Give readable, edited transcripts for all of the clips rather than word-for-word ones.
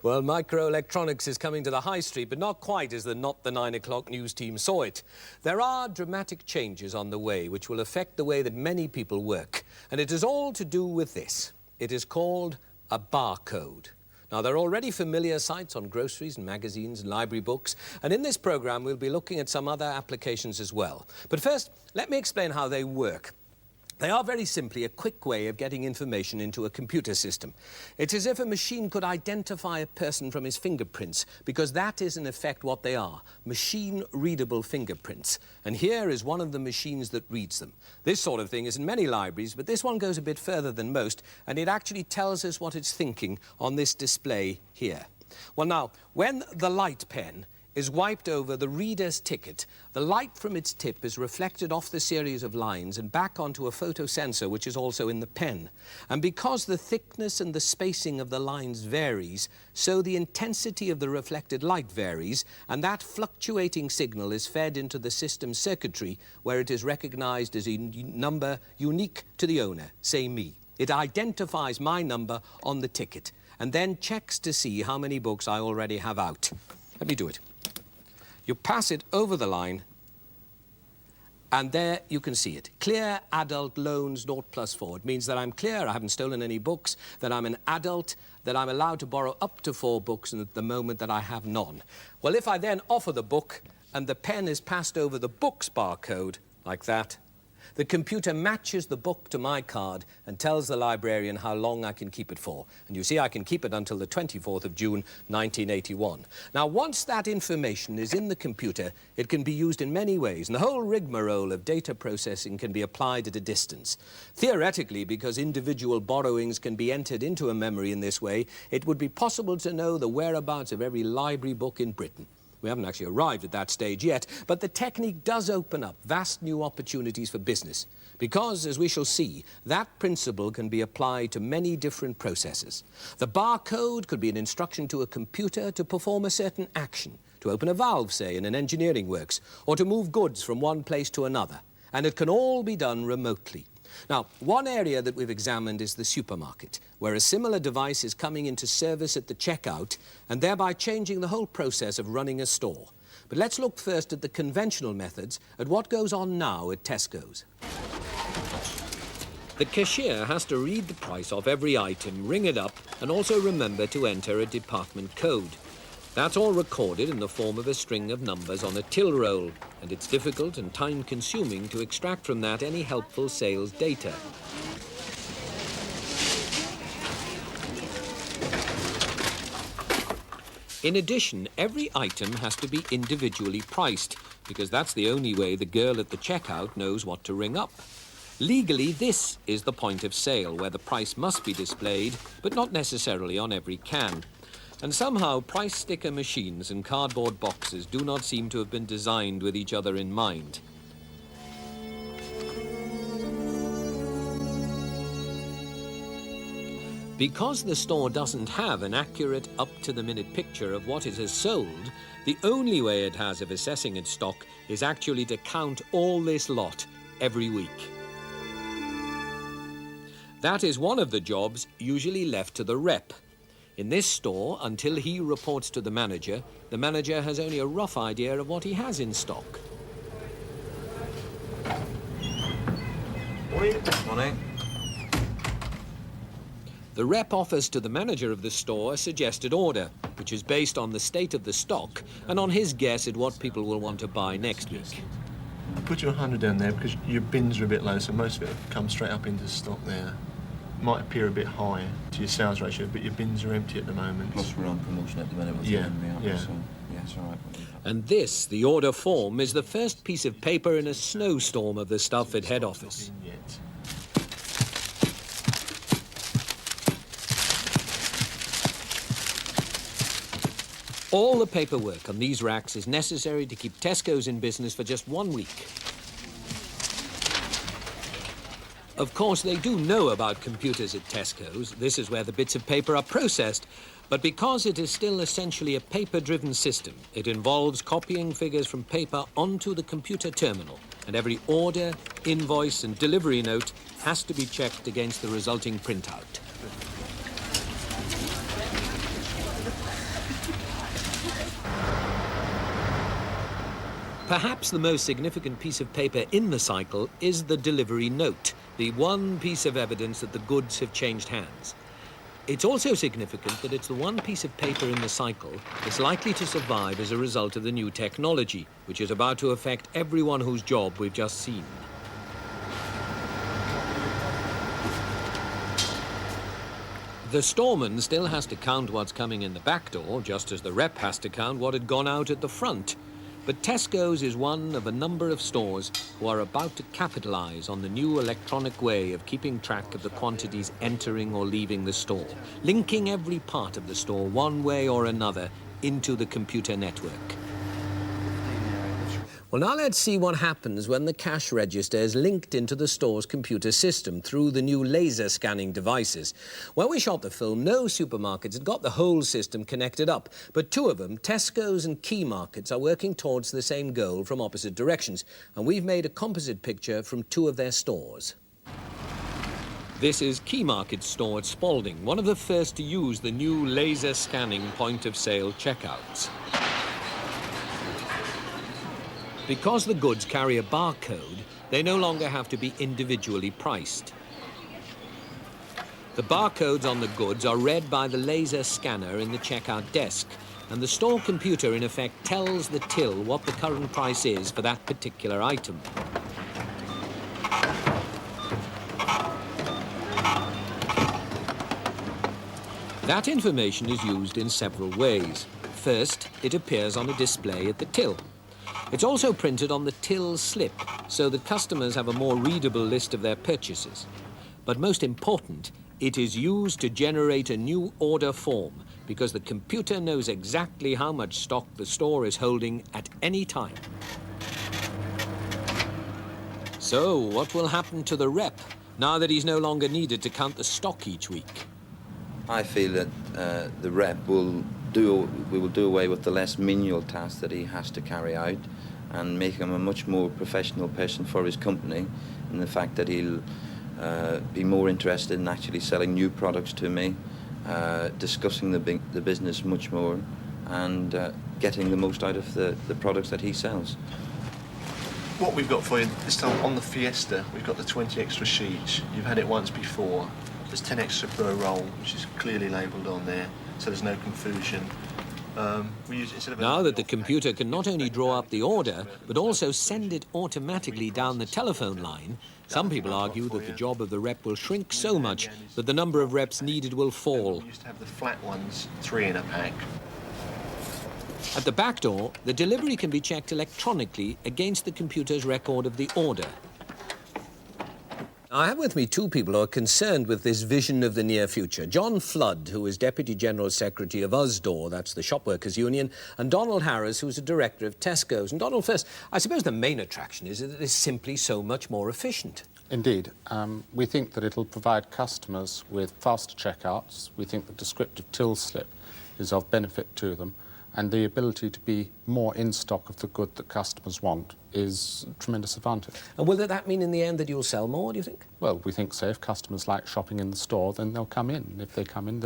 Well, microelectronics is coming to the high street, but not quite as the Not the 9 o'clock news team saw it. There are dramatic changes on the way which will affect the way that many people work. And it is all to do with this. It is called a barcode. Now, there are already familiar sites on groceries and magazines and library books. And in this programme, we'll be looking at some other applications as well. But first, let me explain how they work. They are very simply a quick way of getting information into a computer system. It's as if a machine could identify a person from his fingerprints, because that is in effect what they are, machine-readable fingerprints. And here is one of the machines that reads them. This sort of thing is in many libraries, but this one goes a bit further than most, and it actually tells us what it's thinking on this display here. Well, now, when the light pen is wiped over the reader's ticket, the light from its tip is reflected off the series of lines and back onto a photosensor, which is also in the pen. And because the thickness and the spacing of the lines varies, so the intensity of the reflected light varies, and that fluctuating signal is fed into the system's circuitry, where it is recognized as a number unique to the owner, say me. It identifies my number on the ticket, and then checks to see how many books I already have out. Let me do it. You pass it over the line, and there you can see it. Clear adult loans 0+4. It means that I'm clear, I haven't stolen any books, that I'm an adult, that I'm allowed to borrow up to 4 books, and at the moment that I have none. Well, if I then offer the book, and the pen is passed over the book's barcode, like that, the computer matches the book to my card and tells the librarian how long I can keep it for. And you see, I can keep it until the 24th of June, 1981. Now, once that information is in the computer, it can be used in many ways, and the whole rigmarole of data processing can be applied at a distance. Theoretically, because individual borrowings can be entered into a memory in this way, it would be possible to know the whereabouts of every library book in Britain. We haven't actually arrived at that stage yet, but the technique does open up vast new opportunities for business, because, as we shall see, that principle can be applied to many different processes. The barcode could be an instruction to a computer to perform a certain action, to open a valve, say, in an engineering works, or to move goods from one place to another, and it can all be done remotely. Now, one area that we've examined is the supermarket, where a similar device is coming into service at the checkout and thereby changing the whole process of running a store. But let's look first at the conventional methods, at what goes on now at Tesco's. The cashier has to read the price of every item, ring it up, and also remember to enter a department code. That's all recorded in the form of a string of numbers on a till roll, and it's difficult and time-consuming to extract from that any helpful sales data. In addition, every item has to be individually priced, because that's the only way the girl at the checkout knows what to ring up. Legally, this is the point of sale, where the price must be displayed, but not necessarily on every can. And somehow, price sticker machines and cardboard boxes do not seem to have been designed with each other in mind. Because the store doesn't have an accurate, up-to-the-minute picture of what it has sold, the only way it has of assessing its stock is actually to count all this lot every week. That is one of the jobs usually left to the rep. In this store, until he reports to the manager has only a rough idea of what he has in stock. Morning. The rep offers to the manager of the store a suggested order, which is based on the state of the stock and on his guess at what people will want to buy next week. I'll put you 100 down there because your bins are a bit low, so most of it will come straight up into stock there. Might appear a bit high to your sales ratio, but your bins are empty at the moment. Plus we're on promotion at the minute with Yeah. So yeah, it's all right. And this, the order form, is the first piece of paper in a snowstorm of the stuff at head office. All the paperwork on these racks is necessary to keep Tesco's in business for just 1 week. Of course, they do know about computers at Tesco's. This is where the bits of paper are processed. But because it is still essentially a paper-driven system, it involves copying figures from paper onto the computer terminal. And every order, invoice, and delivery note has to be checked against the resulting printout. Perhaps the most significant piece of paper in the cycle is the delivery note, the one piece of evidence that the goods have changed hands. It's also significant that it's the one piece of paper in the cycle that's likely to survive as a result of the new technology, which is about to affect everyone whose job we've just seen. The storeman still has to count what's coming in the back door, just as the rep has to count what had gone out at the front. But Tesco's is one of a number of stores who are about to capitalise on the new electronic way of keeping track of the quantities entering or leaving the store, linking every part of the store one way or another into the computer network. Well, now let's see what happens when the cash register is linked into the store's computer system through the new laser scanning devices. When we shot the film, no supermarkets had got the whole system connected up, but two of them, Tesco's and Key Markets, are working towards the same goal from opposite directions, and we've made a composite picture from two of their stores. This is Key Market's store at Spalding, one of the first to use the new laser scanning point-of-sale checkouts. Because the goods carry a barcode, they no longer have to be individually priced. The barcodes on the goods are read by the laser scanner in the checkout desk, and the store computer, in effect, tells the till what the current price is for that particular item. That information is used in several ways. First, it appears on a display at the till. It's also printed on the till slip, so that customers have a more readable list of their purchases. But most important, it is used to generate a new order form, because the computer knows exactly how much stock the store is holding at any time. So, what will happen to the rep, now that he's no longer needed to count the stock each week? I feel that the rep we will do away with the less menial tasks that he has to carry out and make him a much more professional person for his company, in the fact that he'll be more interested in actually selling new products to me, discussing the business much more, and getting the most out of the products that he sells. What we've got for you this time on the Fiesta, we've got the 20 extra sheets. You've had it once before. There's 10 extra per roll, which is clearly labelled on there, so there's no confusion. Now that the computer can not only draw up the order, but also send it automatically down the telephone line, some people argue that the job of the rep will shrink so much that the number of reps needed will fall. We used to have the flat ones, 3 in a pack. At the back door, the delivery can be checked electronically against the computer's record of the order. I have with me two people who are concerned with this vision of the near future. John Flood, who is Deputy General Secretary of USDOR, that's the Shop Workers Union, and Donald Harris, who's a Director of Tesco's. And Donald, first, I suppose the main attraction is that it's simply so much more efficient. Indeed. We think that it'll provide customers with faster checkouts. We think the descriptive till slip is of benefit to them, and the ability to be more in stock of the good that customers want is a tremendous advantage. And will that mean in the end that you'll sell more, do you think? Well, we think so. If customers like shopping in the store, then they'll come in. If they come in,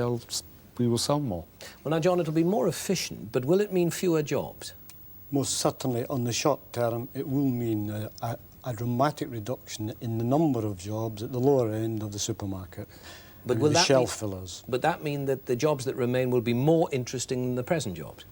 we will sell more. Well, now, John, it'll be more efficient, but will it mean fewer jobs? Most certainly, on the short term, it will mean a dramatic reduction in the number of jobs at the lower end of the supermarket. But will the that shelf fillers. But that mean that the jobs that remain will be more interesting than the present jobs?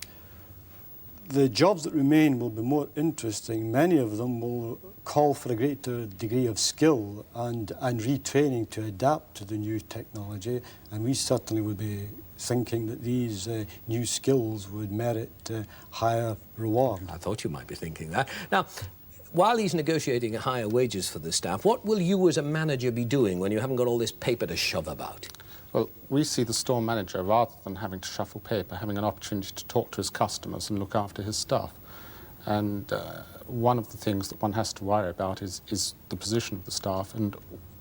The jobs that remain will be more interesting. Many of them will call for a greater degree of skill and retraining to adapt to the new technology, and we certainly would be thinking that these new skills would merit higher reward. I thought you might be thinking that. Now, while he's negotiating higher wages for the staff, what will you as a manager be doing when you haven't got all this paper to shove about? Well, we see the store manager, rather than having to shuffle paper, having an opportunity to talk to his customers and look after his staff. And one of the things that one has to worry about is the position of the staff. And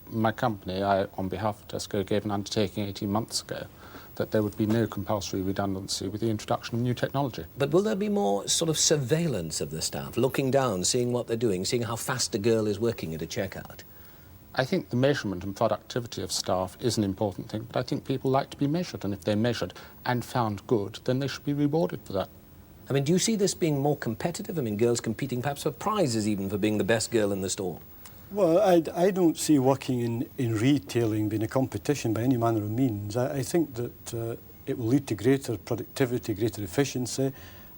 my company, on behalf of Tesco, gave an undertaking 18 months ago that there would be no compulsory redundancy with the introduction of new technology. But will there be more sort of surveillance of the staff, looking down, seeing what they're doing, seeing how fast a girl is working at a checkout? I think the measurement and productivity of staff is an important thing, but I think people like to be measured, and if they're measured and found good, then they should be rewarded for that. I mean, do you see this being more competitive? I mean, girls competing perhaps for prizes even for being the best girl in the store? Well, I don't see working in retailing being a competition by any manner of means. I think that it will lead to greater productivity, greater efficiency,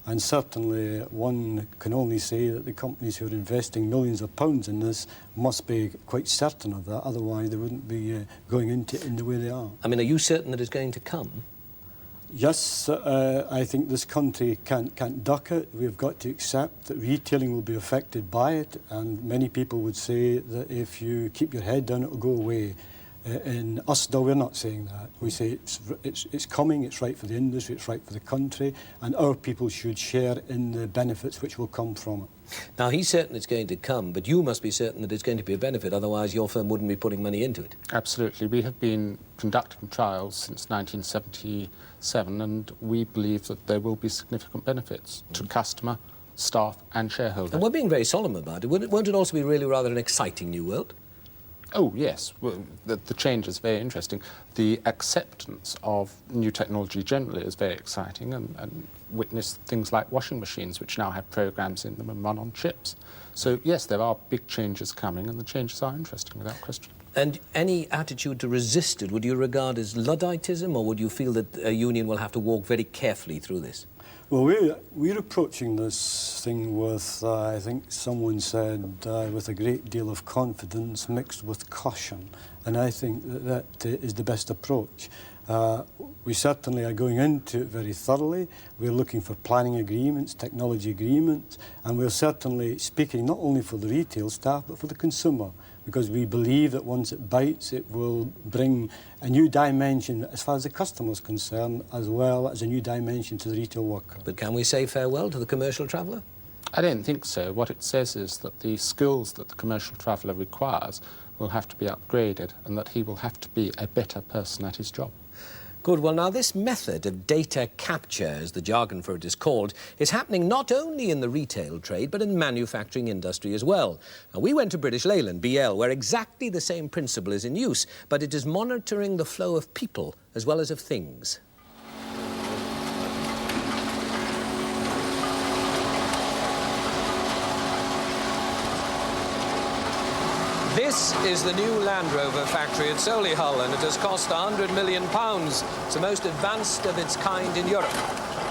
and certainly one can only say that the companies who are investing millions of pounds in this must be quite certain of that, otherwise they wouldn't be going into it in the way they are. I mean, are you certain that it's going to come? Yes, I think this country can't duck it. We've got to accept that retailing will be affected by it, and many people would say that if you keep your head down, it will go away. In us, though, we're not saying that. We say it's coming, it's right for the industry, it's right for the country, and our people should share in the benefits which will come from it. Now, he's certain it's going to come, but you must be certain that it's going to be a benefit, otherwise your firm wouldn't be putting money into it. Absolutely. We have been conducting trials since 1977, and we believe that there will be significant benefits to customer, staff and shareholders. And we're being very solemn about it. Won't it also be really rather an exciting new world? Oh, yes. Well, the change is very interesting. The acceptance of new technology generally is very exciting, and witness things like washing machines, which now have programs in them and run on chips. So, yes, there are big changes coming, and the changes are interesting, without question. And any attitude to resist it, would you regard as Ludditism, or would you feel that a union will have to walk very carefully through this? Well, we're approaching this thing with, I think someone said, with a great deal of confidence mixed with caution. And I think that is the best approach. We certainly are going into it very thoroughly. We're looking for planning agreements, technology agreements, and we're certainly speaking not only for the retail staff, but for the consumer, because we believe that once it bites, it will bring a new dimension as far as the customer is concerned, as well as a new dimension to the retail worker. But can we say farewell to the commercial traveller? I don't think so. What it says is that the skills that the commercial traveller requires will have to be upgraded, and that he will have to be a better person at his job. Good. Well, now, this method of data capture, as the jargon for it is called, is happening not only in the retail trade, but in manufacturing industry as well. Now, we went to British Leyland, BL, where exactly the same principle is in use, but it is monitoring the flow of people as well as of things. This is the new Land Rover factory at Solihull, and it has cost £100 million. It's the most advanced of its kind in Europe.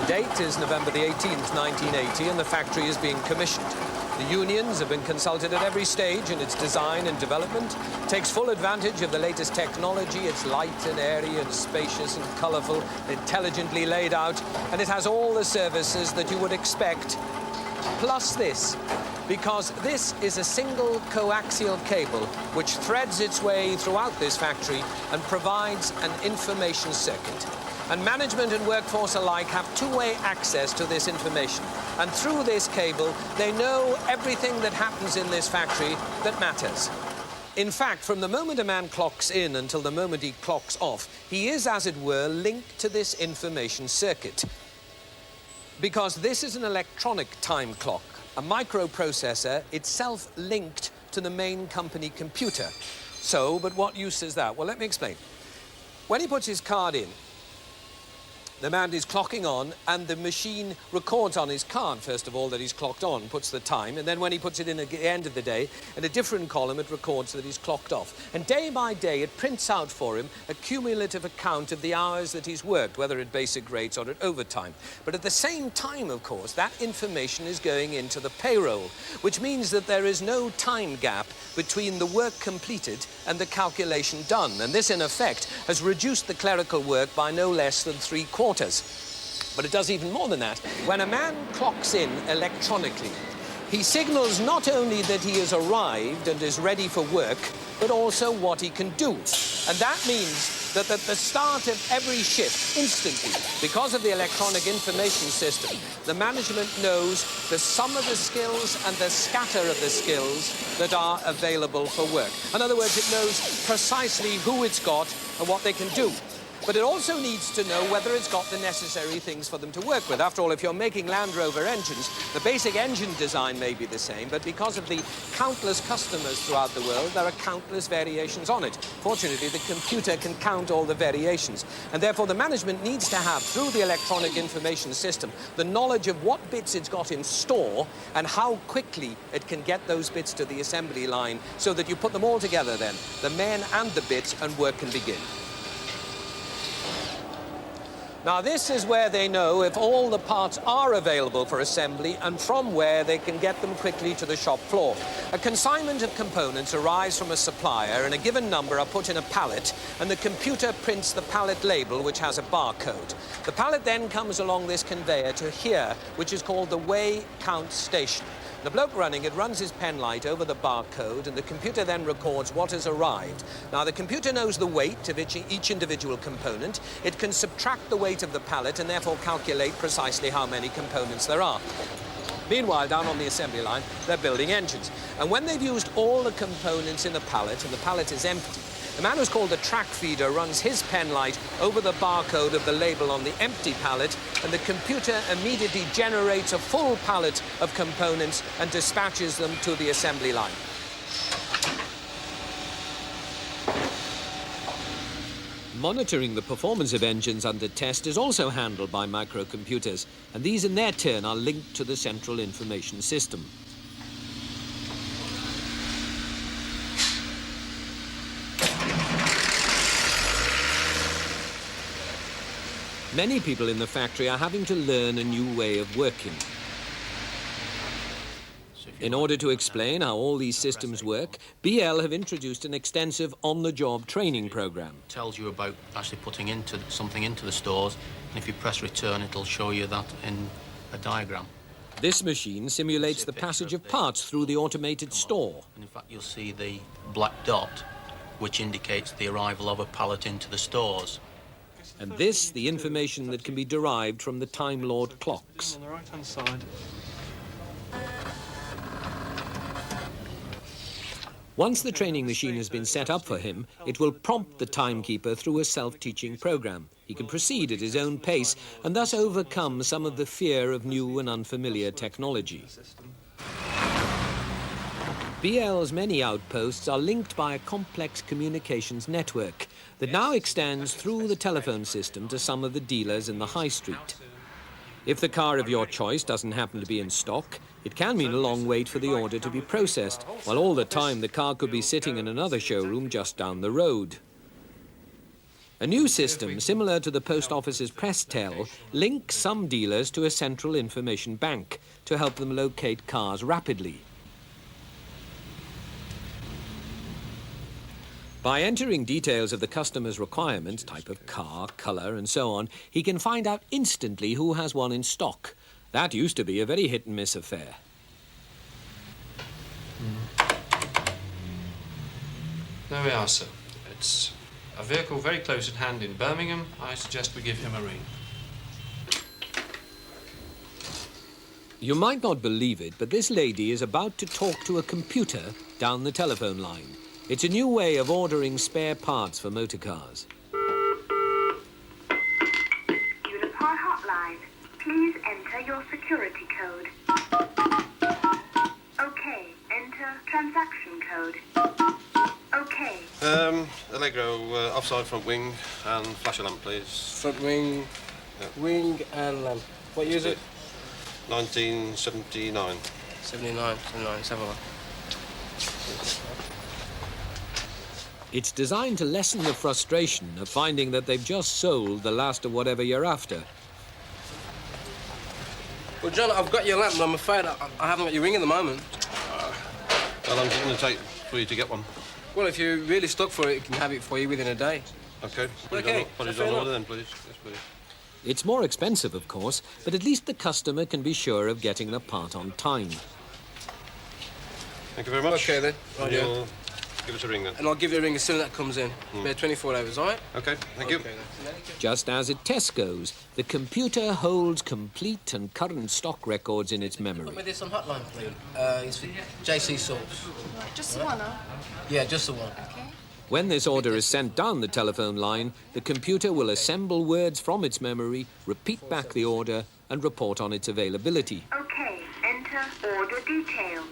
The date is November the 18th, 1980, and the factory is being commissioned. The unions have been consulted at every stage in its design and development. It takes full advantage of the latest technology. It's light and airy and spacious and colourful, intelligently laid out, and it has all the services that you would expect. Plus this, because this is a single coaxial cable which threads its way throughout this factory and provides an information circuit. And management and workforce alike have two-way access to this information. And through this cable, they know everything that happens in this factory that matters. In fact, from the moment a man clocks in until the moment he clocks off, he is, as it were, linked to this information circuit. Because this is an electronic time clock, a microprocessor itself linked to the main company computer. So, but what use is that? Well, let me explain. When he puts his card in, the man is clocking on, and the machine records on his card, first of all, that he's clocked on, puts the time, and then when he puts it in at the end of the day, in a different column, it records that he's clocked off. And day by day, it prints out for him a cumulative account of the hours that he's worked, whether at basic rates or at overtime. But at the same time, of course, that information is going into the payroll, which means that there is no time gap between the work completed and the calculation done. And this, in effect, has reduced the clerical work by no less than 3/4. But it does even more than that. When a man clocks in electronically, he signals not only that he has arrived and is ready for work, but also what he can do. And that means that at the start of every shift, instantly, because of the electronic information system, the management knows the sum of the skills and the scatter of the skills that are available for work. In other words, it knows precisely who it's got and what they can do. But it also needs to know whether it's got the necessary things for them to work with. After all, if you're making Land Rover engines, the basic engine design may be the same, but because of the countless customers throughout the world, there are countless variations on it. Fortunately, the computer can count all the variations, and therefore the management needs to have, through the electronic information system, the knowledge of what bits it's got in store and how quickly it can get those bits to the assembly line, so that you put them all together then, the men and the bits, and work can begin. Now, this is where they know if all the parts are available for assembly and from where they can get them quickly to the shop floor. A consignment of components arrives from a supplier and a given number are put in a pallet, and the computer prints the pallet label, which has a barcode. The pallet then comes along this conveyor to here, which is called the weigh count station. The bloke running it runs his pen light over the barcode, and the computer then records what has arrived. Now, the computer knows the weight of each individual component. It can subtract the weight of the pallet and therefore calculate precisely how many components there are. Meanwhile, down on the assembly line, they're building engines. And when they've used all the components in the pallet and the pallet is empty, the man who's called the track feeder runs his pen light over the barcode of the label on the empty pallet, and the computer immediately generates a full pallet of components and dispatches them to the assembly line. Monitoring the performance of engines under test is also handled by microcomputers, and these in their turn are linked to the central information system. Many people in the factory are having to learn a new way of working. In order to explain how all these systems work, BL have introduced an extensive on-the-job training program. It tells you about actually putting something into the stores, and if you press return, it'll show you that in a diagram. This machine simulates the passage of parts through the automated store. And in fact, you'll see the black dot, which indicates the arrival of a pallet into the stores. And this, the information that can be derived from the Time Lord clocks. On the right-hand side. Once the training machine has been set up for him, it will prompt the timekeeper through a self-teaching program. He can proceed at his own pace and thus overcome some of the fear of new and unfamiliar technology. BL's many outposts are linked by a complex communications network that now extends through the telephone system to some of the dealers in the high street. If the car of your choice doesn't happen to be in stock, it can mean a long wait for the order to be processed, while all the time the car could be sitting in another showroom just down the road. A new system, similar to the post office's Prestel, links some dealers to a central information bank to help them locate cars rapidly. By entering details of the customer's requirements, type of car, colour and so on, he can find out instantly who has one in stock. That used to be a very hit-and-miss affair. There we are, sir. It's a vehicle very close at hand in Birmingham. I suggest we give him a ring. You might not believe it, but this lady is about to talk to a computer down the telephone line. It's a new way of ordering spare parts for motor cars. Unipar hotline. Please enter your security code. Okay, enter transaction code. Okay. Allegro, offside front wing and flasher lamp, please. Front wing, wing and lamp. What year is it? 1979. 79, 7. It's designed to lessen the frustration of finding that they've just sold the last of whatever you're after. Well, John, I've got your lamp, but I'm afraid I haven't got your ring at the moment. How long is it going to take for you to get one? Well, if you're really stuck for it, you can have it for you within a day. Okay. Put Okay, it fair on enough. order then, please. Yes, please. It's more expensive, of course, but at least the customer can be sure of getting the part on time. Thank you very much. Okay, then. And Right, yeah. you'll give us a ring then. And I'll give you a ring as soon as that comes in. About 24 hours, all right? Okay, thank you. Okay, then. Just as at Tesco's, the computer holds complete and current stock records in its memory. Put me this on hotline, please. It's for JC Sauce. Just the one, huh? Yeah, just the one. Okay. When this order is sent down the telephone line, the computer will assemble words from its memory, repeat back the order, and report on its availability. Okay, enter order details.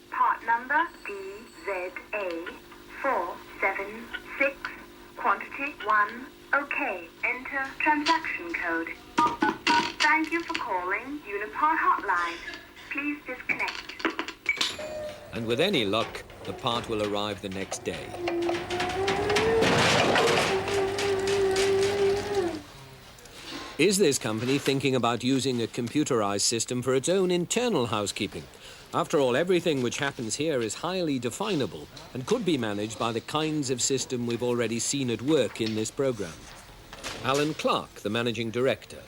Part number DZA476, quantity 1. Okay, enter transaction code. Thank you for calling Unipar Hotline. Please disconnect. And with any luck, the part will arrive the next day. Is this company thinking about using a computerized system for its own internal housekeeping? After all, everything which happens here is highly definable and could be managed by the kinds of system we've already seen at work in this program. Alan Clark, the managing director.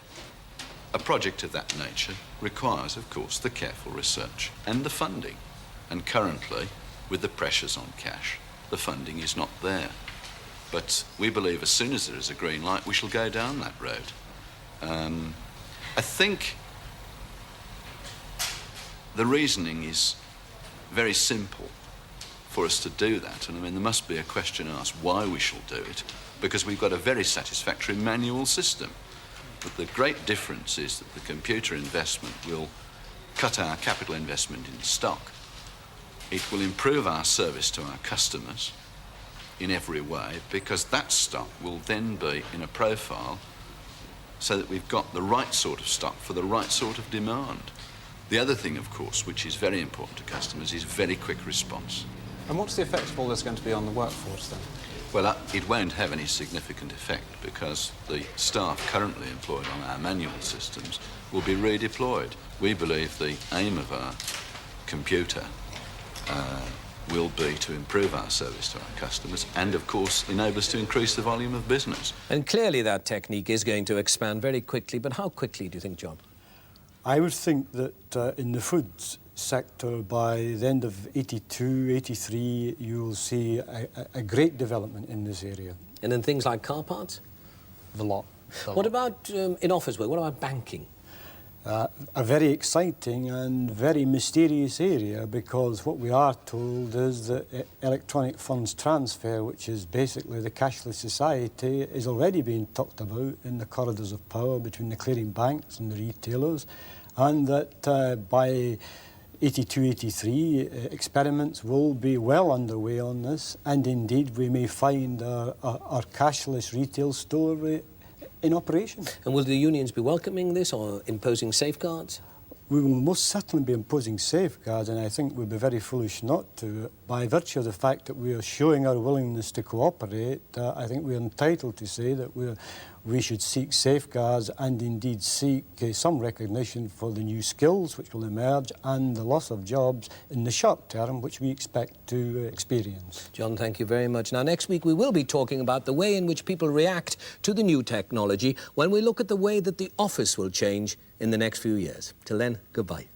A project of that nature requires, of course, the careful research and the funding. And currently, with the pressures on cash, the funding is not there. But we believe as soon as there is a green light, we shall go down that road. I think the reasoning is very simple for us to do that. And I mean, there must be a question asked why we shall do it, because we've got a very satisfactory manual system. But the great difference is that the computer investment will cut our capital investment in stock. It will improve our service to our customers in every way, because that stock will then be in a profile so that we've got the right sort of stock for the right sort of demand. The other thing, of course, which is very important to customers, is very quick response. And what's the effect of all this going to be on the workforce then? Well, it won't have any significant effect, because the staff currently employed on our manual systems will be redeployed. We believe the aim of our computer will be to improve our service to our customers and, of course, enable us to increase the volume of business. And clearly that technique is going to expand very quickly, but how quickly do you think, John? I would think that in the food sector, by the end of 82, 83, you will see a great development in this area. And in things like car parts? The lot. What about in office work? What about banking? A very exciting and very mysterious area, because what we are told is that electronic funds transfer, which is basically the cashless society, is already being talked about in the corridors of power between the clearing banks and the retailers, and that by 82, 83, experiments will be well underway on this, and indeed we may find our cashless retail store in operation. And will the unions be welcoming this or imposing safeguards? We will most certainly be imposing safeguards, and I think we'd be very foolish not to. By virtue of the fact that we are showing our willingness to cooperate, I think we are entitled to say that we should seek safeguards and indeed seek some recognition for the new skills which will emerge and the loss of jobs in the short term, which we expect to experience. John, thank you very much. Now, next week we will be talking about the way in which people react to the new technology when we look at the way that the office will change in the next few years. Till then, goodbye.